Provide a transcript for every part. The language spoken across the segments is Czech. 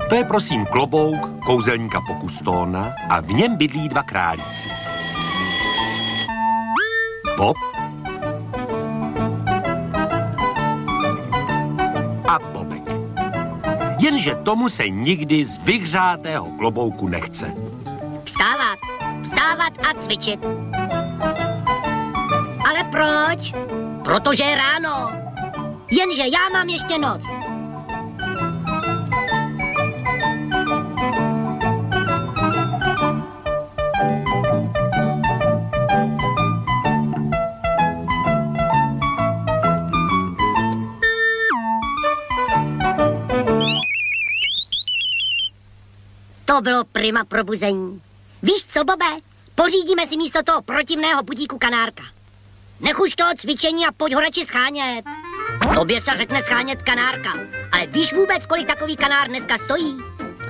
To je prosím klobouk kouzelníka Pokustóna a v něm bydlí dva králíci. Bob a Bobek. Jenže tomu se nikdy z vyhřátého klobouku nechce. Vstávat a cvičit. Ale proč? Protože je ráno. Jenže já mám ještě noc. To bylo prima probuzení. Víš co, Bobe? Pořídíme si místo toho protivného budíku kanárka. Nech už toho cvičení a pojď ho radši schánět. Tobě se řekne schánět kanárka. Ale víš vůbec, kolik takový kanár dneska stojí?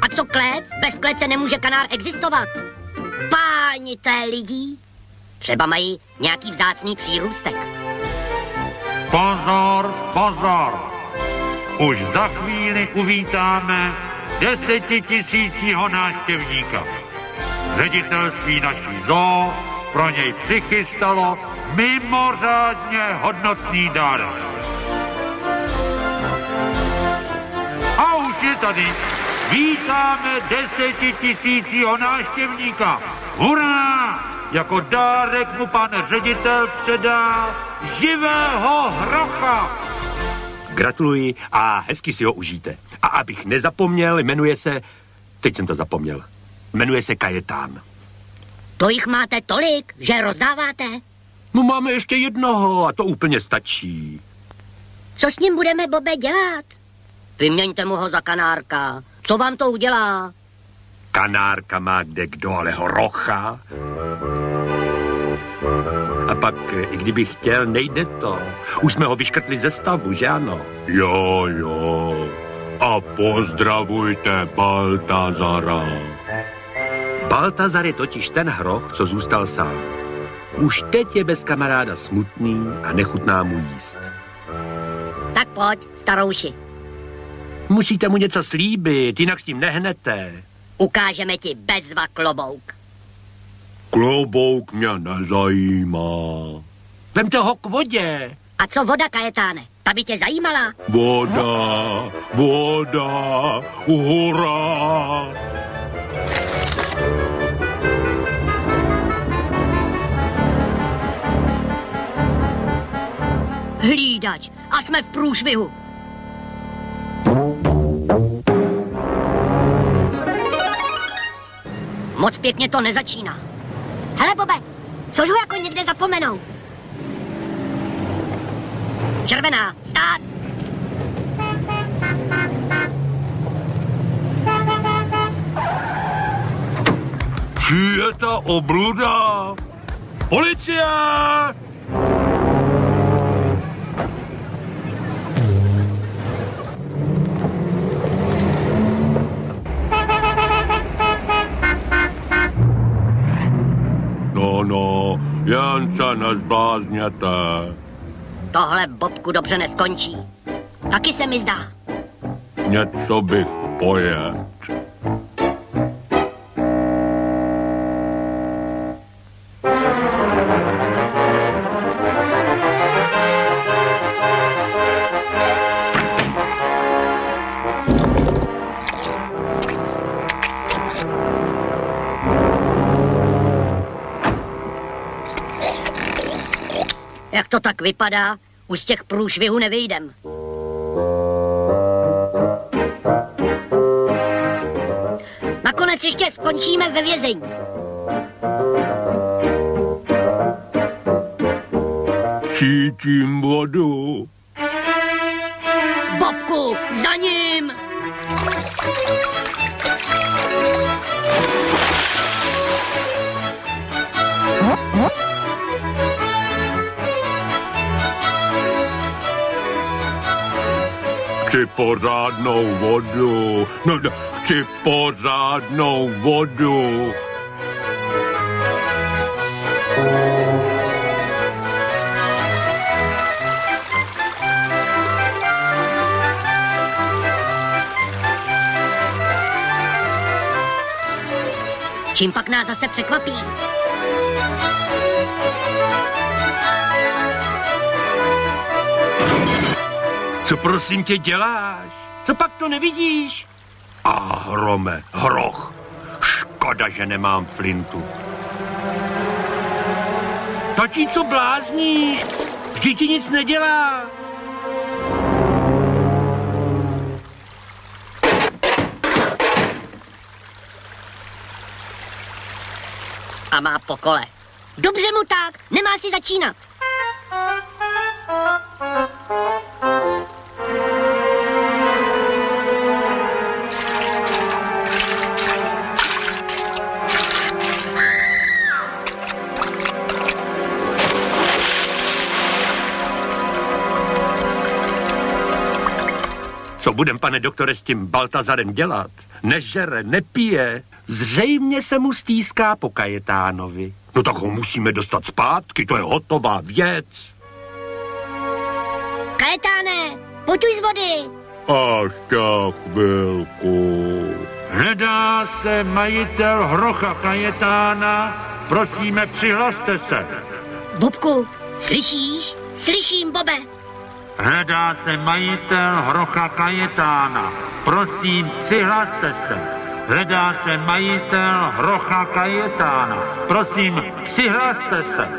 A co klec? Bez klece nemůže kanár existovat. Páni té lidí. Třeba mají nějaký vzácný přírůstek. Pozor, pozor. Už za chvíli uvítáme 10 000 návštěvníka. Ředitelství naší zoo pro něj přichystalo mimořádně hodnotný dar. A už je tady. Vítáme 10 000 návštěvníka. Hurá! Jako dárek mu pan ředitel předá živého hrocha. Gratuluji a hezky si ho užijte. A abych nezapomněl, jmenuje se... Teď jsem to zapomněl. Jmenuje se Kajetán. To jich máte tolik, že rozdáváte? No máme ještě jednoho a to úplně stačí. Co s ním budeme, Bobe, dělat? Vyměňte mu ho za kanárka. Co vám to udělá? Kanárka má kde kdo, ale hrocha. A pak, i kdybych chtěl, nejde to. Už jsme ho vyškrtli ze stavu, že ano? Jo. A pozdravujte Baltazara. Baltazar je totiž ten hroch, co zůstal sám. Už teď je bez kamaráda smutný a nechutná mu jíst. Tak pojď, starouši. Musíte mu něco slíbit, jinak s tím nehnete. Ukážeme ti bezva klobouk. Klobouk mě nezajímá. Vemte ho k vodě. A co voda, Kajetáne? Ta by tě zajímala? Voda, hurá! Hlídač, a jsme v průšvihu. Moc pěkně to nezačíná. Hele, Bobe, což ho jako někde zapomenou? Červená, stát! Čí je ta obluda? Policie! No, jen se nezblázněte. Tohle, Bobku, dobře neskončí. Taky se mi zdá. Něco bych pojet. Jak to tak vypadá, už z těch průšvihů nevyjdem. Nakonec ještě skončíme ve vězení. Cítím vodu. Bobku, za ním! Chci pořádnou vodu. No, chci pořádnou vodu. Čím pak nás zase překvapí? Co prosím tě děláš? Co pak to nevidíš? A Hrome, hroch. Škoda, že nemám flintu. Tati, co blázníš? Vždyť ti nic nedělá. A má pokole. Dobře mu tak, nemá si začínat. Co budem, pane doktore, s tím Baltazarem dělat? Nežere, nepije. Zřejmě se mu stýská po Kajetánovi. No tak ho musíme dostat zpátky, to je hotová věc. Kajetáne, pojď z vody. Až tak chvilku. Hledá se majitel hrocha Kajetána. Prosíme, přihlaste se. Bobku, slyšíš? Slyším, Bobe. Hledá se majitel hrocha Kajetána. Prosím, přihlaste se. Hledá se majitel hrocha Kajetána. Prosím, přihlaste se.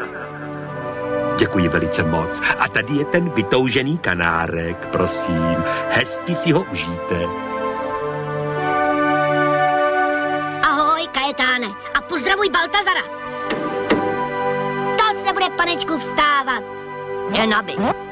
Děkuji velice moc. A tady je ten vytoužený kanárek, prosím. Hezky si ho užijte. Ahoj, Kajetáne. A pozdravuj Baltazara. To se bude, panečku, vstávat. Jen aby.